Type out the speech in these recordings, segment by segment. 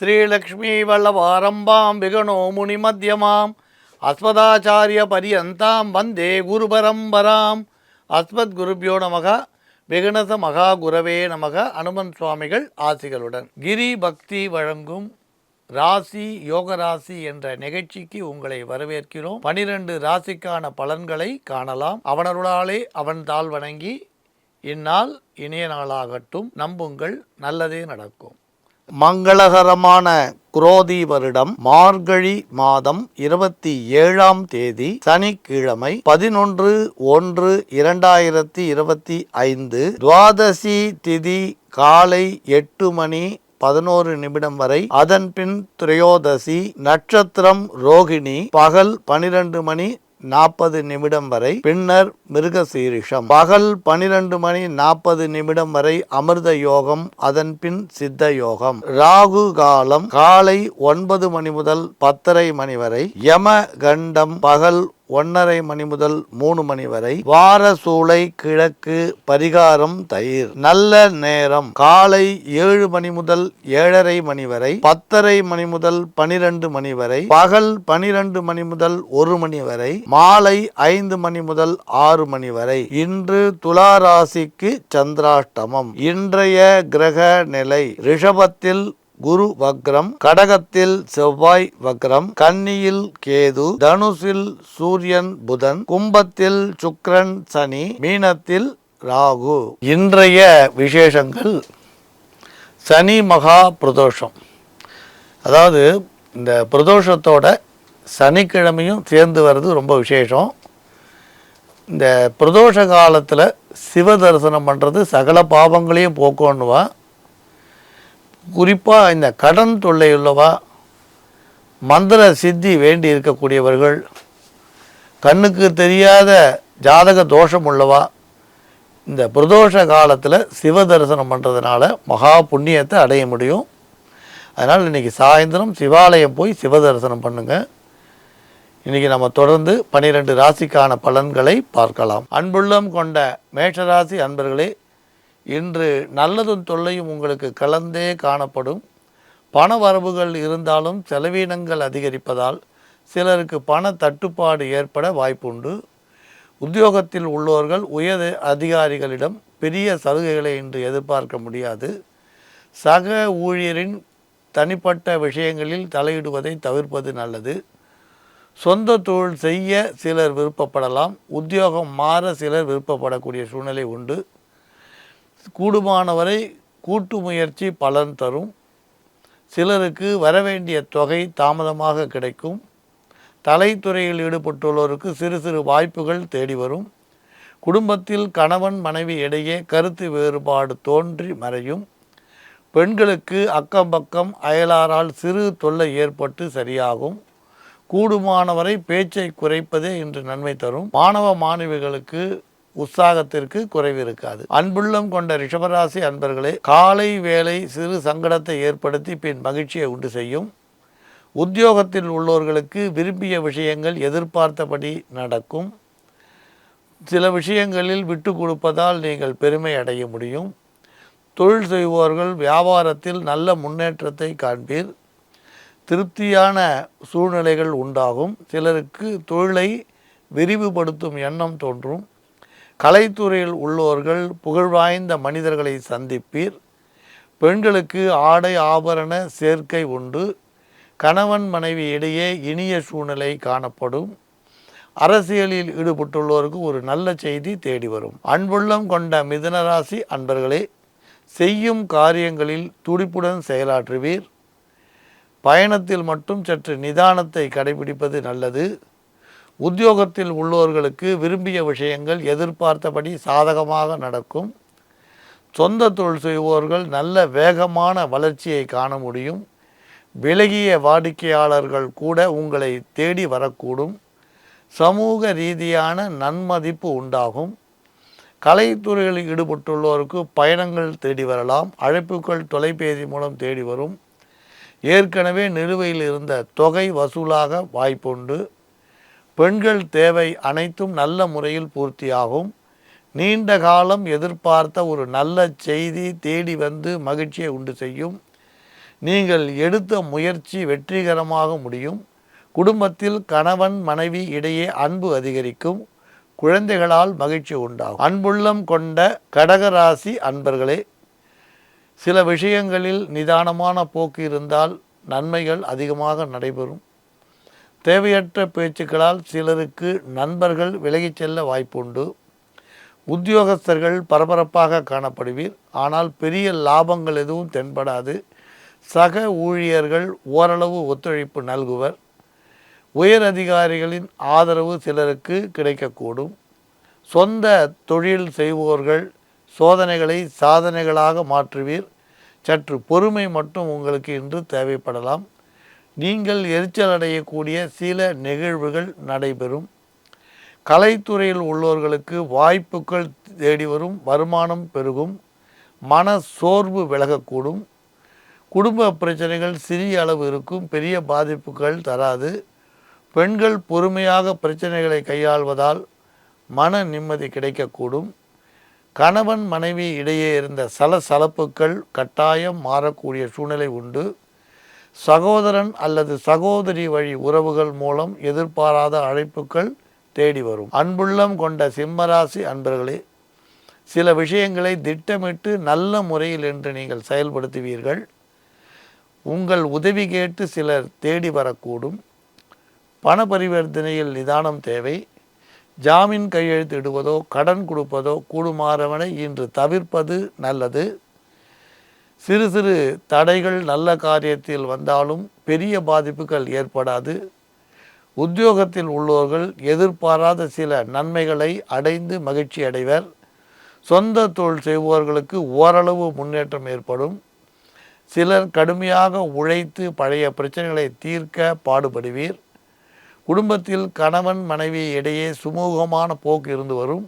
ஸ்ரீலக்ஷ்மீ வல்லவாரம்பாம் விகணோ முனிமத்தியமாம் அஸ்மதாச்சாரிய பரியந்தாம் வந்தே குரு பரம்பராம். அஸ்மத் குருபியோ நமக. விகணச மகா குரவே நமக. அனுமன் சுவாமிகள் ஆசிகளுடன் கிரி பக்தி வழங்கும் ராசி யோக ராசி என்ற நிகழ்ச்சிக்கு உங்களை வரவேற்கிறோம். 12 ராசிக்கான பலன்களை காணலாம். அவனருளாலே அவன் தாழ் வணங்கி இந்நாள் இனிய நாளாகட்டும். நம்புங்கள், நல்லதே நடக்கும். மங்களகரமான குரோதி வருடம் மார்கழி மாதம் 27ஆம் தேதி சனிக்கிழமை 11/1/2025 துவாதசி திதி காலை 8 மணி 11 நிமிடம் வரை. அதன் பின் திரையோதசி நட்சத்திரம் ரோகிணி பகல் 12 மணி 40 நிமிடம் வரை. பின்னர் மிருகசீரிஷம் பகல் 12 மணி 40 நிமிடம் வரை அமிர்த யோகம். அதன் பின் சித்த யோகம். ராகு காலம் காலை 9 மணி முதல் 10:30 மணி வரை. யம கண்டம் பகல் 1:30 மணி முதல் 3 மணி வரை. வார சூளை கிழக்கு. பரிகாரம் தயிர். நல்ல நேரம் காலை 7 மணி முதல் 7:30 மணி வரை. 10:30 மணி முதல் 12 மணி வரை. பகல் 12 மணி முதல் 1 மணி வரை. மாலை 5 மணி முதல் 6 மணி வரை. இன்று துலா ராசிக்கு சந்திராஷ்டமம். இன்றைய கிரக நிலை: ரிஷபத்தில் குரு வக்ரம், கடகத்தில் செவ்வாய் வக்ரம், கன்னியில் கேது, தனுசில் சூரியன் புதன், கும்பத்தில் சுக்கிரன் சனி, மீனத்தில் ராகு. இன்றைய விசேஷங்கள்: சனி மகா பிரதோஷம். அதாவது இந்த பிரதோஷத்தோட சனிக்கிழமையும் சேர்ந்து வர்றது ரொம்ப விசேஷம். இந்த பிரதோஷ காலத்தில் சிவ தரிசனம் பண்ணுறது சகல பாவங்களையும் போக்கணுவா. குறிப்பாக இந்த கடன் தொல்லை உள்ளவா, மந்திர சித்தி வேண்டி இருக்கக்கூடியவர்கள், கண்ணுக்கு தெரியாத ஜாதக தோஷம் உள்ளவா இந்த பிரதோஷ காலத்தில் சிவ தரிசனம் பண்ணுறதுனால மகா புண்ணியத்தை அடைய முடியும். அதனால் இன்றைக்கி சாயந்தரம் சிவாலயம் போய் சிவ தரிசனம் பண்ணுங்கள். இன்றைக்கி நம்ம தொடர்ந்து 12 ராசிக்கான பலன்களை பார்க்கலாம். அன்புள்ளம் கொண்ட மேஷராசி அன்பர்களே, இன்று நல்லதும் தொல்லையும் உங்களுக்கு கலந்தே காணப்படும். பண வரவுகள் இருந்தாலும் செலவீனங்கள் அதிகரிப்பதால் சிலருக்கு பண தட்டுப்பாடு ஏற்பட வாய்ப்புண்டு. உத்தியோகத்தில் உள்ளவர்கள் உயர் அதிகாரிகளிடம் பெரிய சலுகைகளை இன்று எதிர்பார்க்க முடியாது. சக ஊழியரின் தனிப்பட்ட விஷயங்களில் தலையிடுவதை தவிர்ப்பது நல்லது. சொந்த தொழில் செய்ய சிலர் விருப்பப்படலாம். உத்தியோகம் மாற சிலர் விருப்பப்படக்கூடிய சூழ்நிலை உண்டு. கூடுமானவரை கூட்டு முயற்சி பலன் தரும். சிலருக்கு வரவேண்டிய தொகை தாமதமாக கிடைக்கும். கலைத்துறையில் ஈடுபட்டுள்ளோருக்கு சிறு சிறு வாய்ப்புகள் தேடி வரும். குடும்பத்தில் கணவன் மனைவி இடையே கருத்து வேறுபாடு தோன்றி மறையும். பெண்களுக்கு அக்கம் பக்கம் அயலாரால் சிறு தொல்லை ஏற்பட்டு சரியாகும். கூடுமானவரை பேச்சை குறைப்பதே இன்று நன்மை தரும். மாணவ மாணவிகளுக்கு உற்சாகத்திற்கு குறைவு இருக்காது. அன்புள்ளம் கொண்ட ரிஷபராசி அன்பர்களே, காலை வேலை சிறு சங்கடத்தை ஏற்படுத்தி பின் மகிழ்ச்சியை உண்டு செய்யும். உத்தியோகத்தில் உள்ளவர்களுக்கு விரும்பிய விஷயங்கள் எதிர்பார்த்தபடி நடக்கும். சில விஷயங்களில் விட்டு கொடுப்பதால் நீங்கள் பெருமை அடைய முடியும். தொழில் செய்பவர்கள் வியாபாரத்தில் நல்ல முன்னேற்றத்தை காண்பீர். திருப்தியான சூழ்நிலைகள் உண்டாகும். சிலருக்கு தொழிலை விரிவுபடுத்தும் எண்ணம் தோன்றும். கலைத்துறையில் உள்ளவர்கள் புகழ்வாய்ந்த மனிதர்களை சந்திப்பீர். பெண்களுக்கு ஆடை ஆபரண சேர்க்கை உண்டு. கணவன் மனைவி இடையே இனிய சூழ்நிலை காணப்படும். அரசியலில் ஈடுபட்டுள்ளோருக்கு ஒரு நல்ல செய்தி தேடி வரும். அன்புள்ளம் கொண்ட மிதுனராசி அன்பர்களே, செய்யும் காரியங்களில் துடிப்புடன் செயலாற்றுவீர். பயணத்தில் மட்டும் சற்று நிதானத்தை கடைபிடிப்பது நல்லது. உத்தியோகத்தில் உள்ளவர்களுக்கு விரும்பிய விஷயங்கள் எதிர்பார்த்தபடி சாதகமாக நடக்கும். சொந்த தொழில் செய்பவர்கள் நல்ல வேகமான வளர்ச்சியை காண முடியும். விலகிய வாடிக்கையாளர்கள் கூட உங்களை தேடி வரக்கூடும். சமூக ரீதியான நன்மதிப்பு உண்டாகும். கலைத்துறைகளில் ஈடுபட்டுள்ளோருக்கு பயணங்கள் தேடி வரலாம். அழைப்புகள் தொலைபேசி மூலம் தேடி வரும். ஏற்கனவே நிலுவையில் இருந்த தொகை வசூலாக வாய்ப்புண்டு. பெண்கள் தேவை அனைத்தும் நல்ல முறையில் பூர்த்தியாகும். நீண்ட காலம் எதிர்பார்த்த ஒரு நல்ல செய்தி தேடி வந்து மகிழ்ச்சியை உண்டு செய்யும். நீங்கள் எடுத்த முயற்சி வெற்றிகரமாக முடியும். குடும்பத்தில் கணவன் மனைவி இடையே அன்பு அதிகரிக்கும். குழந்தைகளால் மகிழ்ச்சி உண்டாகும். அன்புள்ளம் கொண்ட கடகராசி அன்பர்களே, சில விஷயங்களில் நிதானமான போக்கு இருந்தால் நன்மைகள் அதிகமாக நடைபெறும். தேவையற்ற பேச்சுக்களால் சிலருக்கு நண்பர்கள் விலகிச் செல்ல வாய்ப்புண்டு. உத்தியோகஸ்தர்கள் பரபரப்பாக காணப்படுவீர். ஆனால் பெரிய லாபங்கள் எதுவும் தென்படாது. சக ஊழியர்கள் ஓரளவு ஒத்துழைப்பு நல்குவர். உயர் அதிகாரிகளின் ஆதரவு சிலருக்கு கிடைக்கக்கூடும். சொந்த தொழில் செய்வோர்கள் சோதனைகளை சாதனைகளாக மாற்றுவீர். சற்று பொறுமை மட்டும் உங்களுக்கு இன்று தேவைப்படலாம். நீங்கள் எரிச்சல் அடையக்கூடிய சில நிகழ்வுகள் நடைபெறும். கலைத்துறையில் உள்ளவர்களுக்கு வாய்ப்புகள் தேடி வரும். வருமானம் பெருகும். மன சோர்வு விலகக்கூடும். குடும்ப பிரச்சனைகள் சிறிய அளவு இருக்கும். பெரிய பாதிப்புகள் தராது. பெண்கள் பொறுமையாக பிரச்சனைகளை கையாள்வதால் மன நிம்மதி கிடைக்கக்கூடும். கணவன் மனைவி இடையே இருந்த சலசலப்புகள் கட்டாயம் மாறக்கூடிய சூழ்நிலை உண்டு. சகோதரன் அல்லது சகோதரி வழி உறவுகள் மூலம் எதிர்பாராத அழைப்புகள் தேடி வரும். அன்புள்ளம் கொண்ட சிம்மராசி அன்பர்களே, சில விஷயங்களை திட்டமிட்டு நல்ல முறையில் என்று நீங்கள் செயல்படுத்துவீர்கள். உங்கள் உதவி கேட்டு சிலர் தேடி வரக்கூடும். பண பரிவர்த்தனையில் நிதானம் தேவை. ஜாமீன் கையெழுத்து இடுவதோ கடன் கொடுப்பதோ கூடுமாறவனை இன்று தவிர்ப்பது நல்லது. சிறு சிறு தடைகள் நல்ல காரியத்தில் வந்தாலும் பெரிய பாதிப்புகள் ஏற்படாது. உத்தியோகத்தில் உள்ளவர்கள் எதிர்பாராத சில நன்மைகளை அடைந்து மகிழ்ச்சி அடைவர். சொந்த தொழில் செய்பவர்களுக்கு ஓரளவு முன்னேற்றம் ஏற்படும். சிலர் கடுமையாக உழைத்து பழைய பிரச்சனைகளை தீர்க்க பாடுபடுவீர். குடும்பத்தில் கணவன் மனைவி இடையே சுமூகமான போக்கு இருந்து வரும்.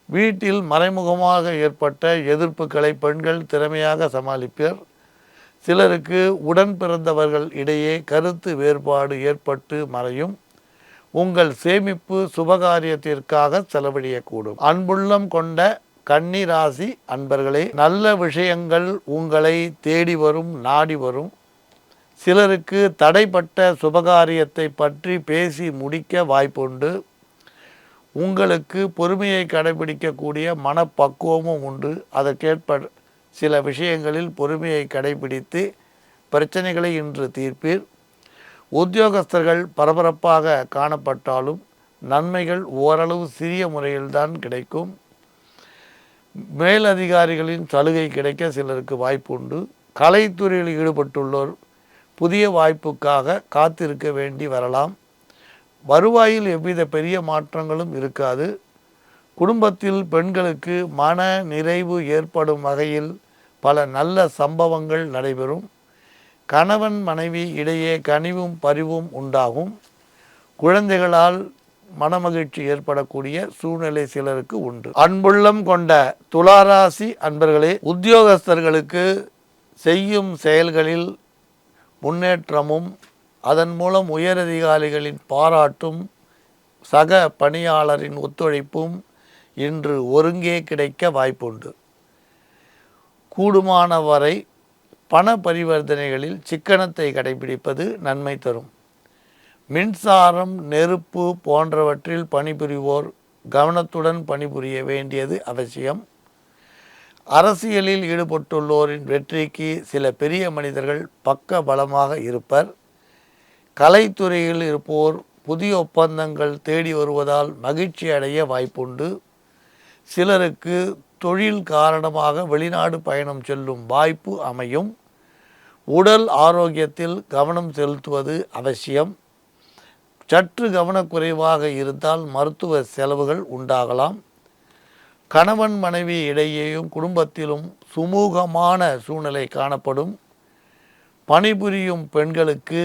வீட்டில் மறைமுகமாக ஏற்பட்ட எதிர்ப்புகளை பெண்கள் திறமையாக சமாளிப்பர். சிலருக்கு உடன் பிறந்தவர்கள் இடையே கருத்து வேறுபாடு ஏற்பட்டு மறையும். உங்கள் சேமிப்பு சுபகாரியத்திற்காக செலவழியக்கூடும். அன்புள்ளம் கொண்ட கன்னி ராசி அன்பர்களே, நல்ல விஷயங்கள் உங்களை தேடி வரும், நாடி வரும். சிலருக்கு தடைப்பட்ட சுபகாரியத்தை பற்றி பேசி முடிக்க வாய்ப்புண்டு. உங்களுக்கு பொறுமையை கடைபிடிக்கக்கூடிய மனப்பக்குவமும் உண்டு. அதற்கேற்ப சில விஷயங்களில் பொறுமையை கடைபிடித்து பிரச்சனைகளை இன்று தீர்ப்பீர். உத்தியோகஸ்தர்கள் பரபரப்பாக காணப்பட்டாலும் நன்மைகள் ஓரளவு சிறிய முறையில்தான் கிடைக்கும். மேலதிகாரிகளின் சலுகை கிடைக்க சிலருக்கு வாய்ப்பு உண்டு. கலைத்துறையில் ஈடுபட்டுள்ளோர் புதிய வாய்ப்புக்காக காத்திருக்க வேண்டி வரலாம். வருவாயில் எவ்வித பெரிய மாற்றங்களும் இருக்காது. குடும்பத்தில் பெண்களுக்கு மன நிறைவு ஏற்படும் வகையில் பல நல்ல சம்பவங்கள் நடைபெறும். கணவன் மனைவி இடையே கனிவும் பரிவும் உண்டாகும். குழந்தைகளால் மனமகிழ்ச்சி ஏற்படக்கூடிய சூழ்நிலை சிலருக்கு உண்டு. அன்புள்ளம் கொண்ட துளாராசி அன்பர்களே, உத்தியோகஸ்தர்களுக்கு செய்யும் செயல்களில் முன்னேற்றமும் அதன் மூலம் உயரதிகாரிகளின் பாராட்டும் சக பணியாளரின் ஒத்துழைப்பும் இன்று ஒருங்கே கிடைக்க வாய்ப்புண்டு. கூடுமானவரை பண பரிவர்த்தனைகளில் சிக்கனத்தை கடைபிடிப்பது நன்மை தரும். மின்சாரம், நெருப்பு போன்றவற்றில் பணிபுரிவோர் கவனத்துடன் பணிபுரிய வேண்டியது அவசியம். அரசியலில் ஈடுபட்டுள்ளோரின் வெற்றிக்கு சில பெரிய மனிதர்கள் பக்க பலமாக இருப்பர். கலைத்துறையில் இருப்போர் புதிய ஒப்பந்தங்கள் தேடி வருவதால் மகிழ்ச்சி அடைய வாய்ப்புண்டு. சிலருக்கு தொழில் காரணமாக வெளிநாடு பயணம் செல்லும் வாய்ப்பு அமையும். உடல் ஆரோக்கியத்தில் கவனம் செலுத்துவது அவசியம். சற்று கவனக்குறைவாக இருந்தால் மருத்துவ செலவுகள் உண்டாகலாம். கணவன் மனைவி இடையேயும் குடும்பத்திலும் சுமூகமான சூழ்நிலை காணப்படும். பணிபுரியும் பெண்களுக்கு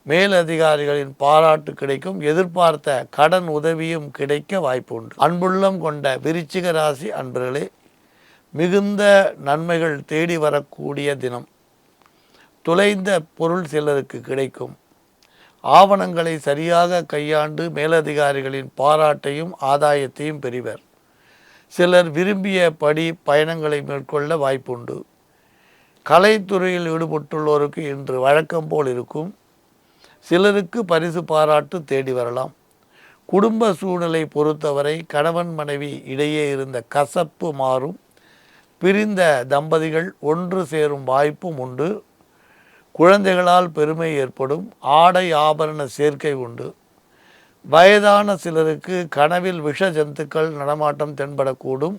மேலதிகாரிகளின் பாராட்டு கிடைக்கும். எதிர்பார்த்த கடன் உதவியும் கிடைக்க வாய்ப்புண்டு. அன்புள்ளம் கொண்ட விருச்சிக ராசி அன்பர்களே, மிகுந்த நன்மைகள் தேடி வரக்கூடிய தினம். தொலைந்த பொருள் சிலருக்கு கிடைக்கும். ஆவணங்களை சரியாக கையாண்டு மேலதிகாரிகளின் பாராட்டையும் ஆதாயத்தையும் பெறுவர். சிலர் விரும்பிய படி பயணங்களை மேற்கொள்ள வாய்ப்புண்டு. கலைத்துறையில் ஈடுபட்டுள்ளோருக்கு இன்று வழக்கம் போல் இருக்கும். சிலருக்கு பரிசு பாராட்டு தேடி வரலாம். குடும்ப சூழ்நிலை பொறுத்தவரை கணவன் மனைவி இடையே இருந்த கசப்பு மாறும். பிரிந்த தம்பதிகள் ஒன்று சேரும் வாய்ப்பும் உண்டு. குழந்தைகளால் பெருமை ஏற்படும். ஆடை ஆபரண சேர்க்கை உண்டு. வயதான சிலருக்கு கனவில் விஷ ஜந்துக்கள் நடமாட்டம் தென்படக்கூடும்.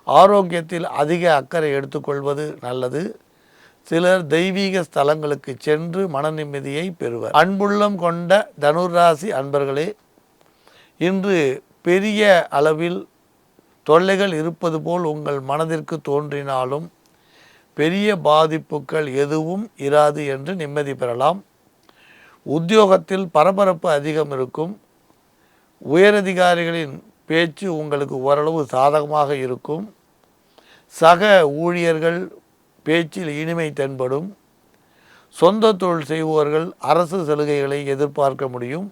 ஆரோக்கியத்தில் அதிக அக்கறை எடுத்துக்கொள்வது நல்லது. சிலர் தெய்வீக ஸ்தலங்களுக்கு சென்று மன நிம்மதியை பெறுவர். அன்புள்ளம் கொண்ட தனுராசி அன்பர்களே, இன்று பெரிய அளவில் தொல்லைகள் இருப்பது போல் உங்கள் மனதிற்கு தோன்றினாலும் பெரிய பாதிப்புகள் எதுவும் இராது என்று நிம்மதி பெறலாம். உத்தியோகத்தில் பரபரப்பு அதிகம் இருக்கும். உயரதிகாரிகளின் பேச்சு உங்களுக்கு ஓரளவு சாதகமாக இருக்கும். சக ஊழியர்கள் பேச்சில் இனிமை தென்படும். சொந்த தொழில் செய்வோர்கள் அரசு சலுகைகளை எதிர்பார்க்க முடியும்.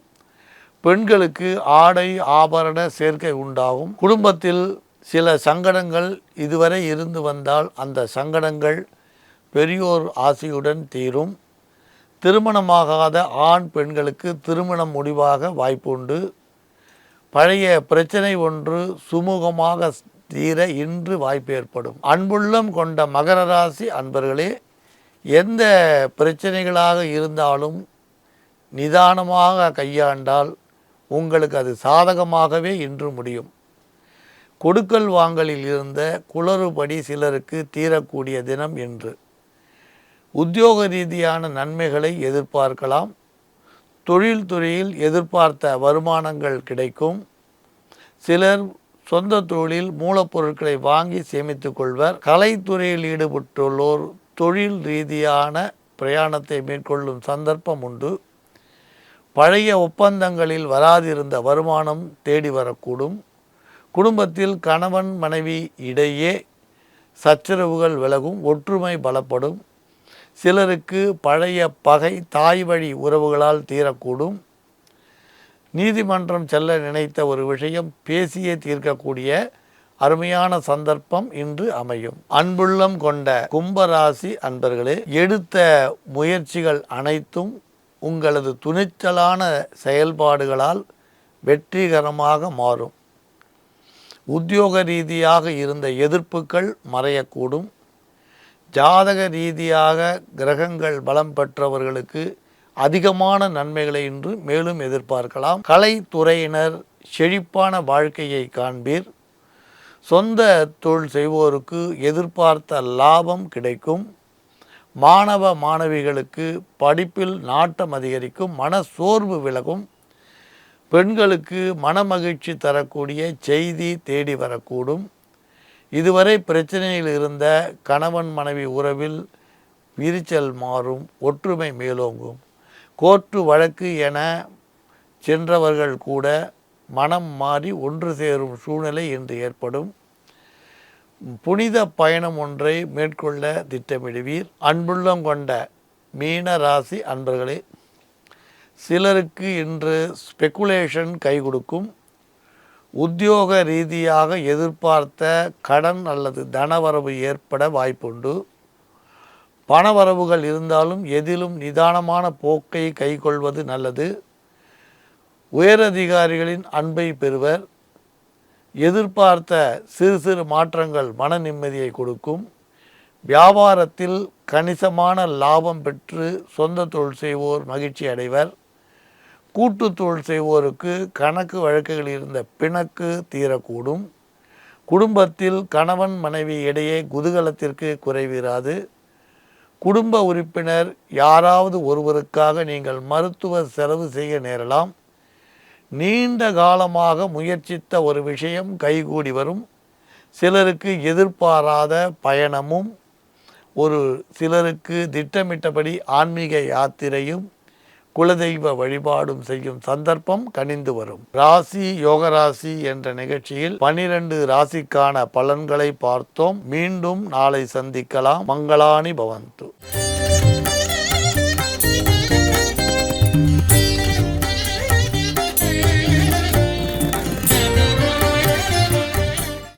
பெண்களுக்கு ஆடை ஆபரண சேர்க்கை உண்டாகும். குடும்பத்தில் சில சங்கடங்கள் இதுவரை இருந்து வந்தால் அந்த சங்கடங்கள் பெரியோர் ஆசையுடன் தீரும். திருமணமாகாத ஆண் பெண்களுக்கு திருமணம் முடிவாக வாய்ப்புண்டு. பழைய பிரச்சனை ஒன்று சுமூகமாக தீர இன்று வாய்ப்பு ஏற்படும். அன்புள்ளம் கொண்ட மகர ராசி அன்பர்களே, எந்த பிரச்சனைகளாக இருந்தாலும் நிதானமாக கையாண்டால் உங்களுக்கு அது சாதகமாகவே இன்று முடியும். கொடுக்கல் வாங்கலில் இருந்த குளறுபடி சிலருக்கு தீரக்கூடிய தினம் இன்று. உத்தியோக ரீதியான நன்மைகளை எதிர்பார்க்கலாம். தொழில்துறையில் எதிர்பார்த்த வருமானங்கள் கிடைக்கும். சிலர் சொந்த தொழிலில் மூலப்பொருட்களை வாங்கி சேமித்து கொள்வர். கலைத்துறையில் ஈடுபட்டுள்ளோர் தொழில் ரீதியான பிரயாணத்தை மேற்கொள்ளும் சந்தர்ப்பம் உண்டு. பழைய ஒப்பந்தங்களில் வராதிருந்த வருமானம் தேடி வரக்கூடும். குடும்பத்தில் கணவன் மனைவி இடையே சச்சரவுகள் விலகும். ஒற்றுமை பலப்படும். சிலருக்கு பழைய பகை தாய் வழி உறவுகளால் தீரக்கூடும். நீதிமன்றம் செல்ல நினைத்த ஒரு விஷயம் பேசியே தீர்க்கக்கூடிய அருமையான சந்தர்ப்பம் இன்று அமையும். அன்புள்ளம் கொண்ட கும்பராசி அன்பர்களே, எடுத்த முயற்சிகள் அனைத்தும் உங்களது துணிச்சலான செயல்பாடுகளால் வெற்றிகரமாக மாறும். உத்தியோக ரீதியாக இருந்த எதிர்ப்புகள் மறையக்கூடும். ஜாதக ரீதியாக கிரகங்கள் பலம் பெற்றவர்களுக்கு அதிகமான நன்மைகளை இன்று மேலும் எதிர்பார்க்கலாம். கலைத்துறையினர் செழிப்பான வாழ்க்கையை காண்பீர். சொந்த தொழில் செய்வோருக்கு எதிர்பார்த்த லாபம் கிடைக்கும். மாணவ மாணவிகளுக்கு படிப்பில் நாட்டம் அதிகரிக்கும். மன சோர்வு விலகும். பெண்களுக்கு மனமகிழ்ச்சி தரக்கூடிய செய்தி தேடி வரக்கூடும். இதுவரை பிரச்சனையில் இருந்த கணவன் மனைவி உறவில் விரிச்சல் மாறும். ஒற்றுமை மேலோங்கும். கோர்ட்டு வழக்கு என சென்றவர்கள் கூட மனம் மாறி ஒன்று சேரும் சூழ்நிலை இன்று ஏற்படும். புனித பயணம் ஒன்றை மேற்கொள்ள திட்டமிடுவீர். அன்புள்ளம் கொண்ட மீன ராசி அன்பர்களே, சிலருக்கு இன்று ஸ்பெக்குலேஷன் கை கொடுக்கும். உத்தியோக ரீதியாக எதிர்பார்த்த கடன் அல்லது தனவரவு ஏற்பட வாய்ப்புண்டு. பணவரவுகள் இருந்தாலும் எதிலும் நிதானமான போக்கை கைக்கொள்வது நல்லது. உயரதிகாரிகளின் அன்பை பெறுவர். எதிர்பார்த்த சிறு சிறு மாற்றங்கள் மன நிம்மதியை கொடுக்கும். வியாபாரத்தில் கணிசமான லாபம் பெற்று சொந்த தொழில் செய்வோர் மகிழ்ச்சி அடைவர். கூட்டு தொழில் செய்வோருக்கு கணக்கு வழக்குகளில் இருந்த பிணக்கு தீரக்கூடும். குடும்பத்தில் கணவன் மனைவி இடையே குதூகலத்திற்கு குறைவிராது. குடும்ப உறுப்பினர் யாராவது ஒருவருக்காக நீங்கள் மருத்துவ செலவு செய்ய நேரலாம். நீண்ட காலமாக முயற்சித்த ஒரு விஷயம் கைகூடி வரும். சிலருக்கு எதிர்பாராத பயணமும், ஒரு சிலருக்கு திட்டமிட்டபடி ஆன்மீக யாத்திரையும் குலதெய்வ வழிபாடும் செய்யும் சந்தர்ப்பம் கனிந்து வரும். ராசி யோகராசி என்ற நிகழ்ச்சியில் 12 ராசிக்கான பலன்களை பார்த்தோம். மீண்டும் நாளை சந்திக்கலாம். மங்களானி பவந்து.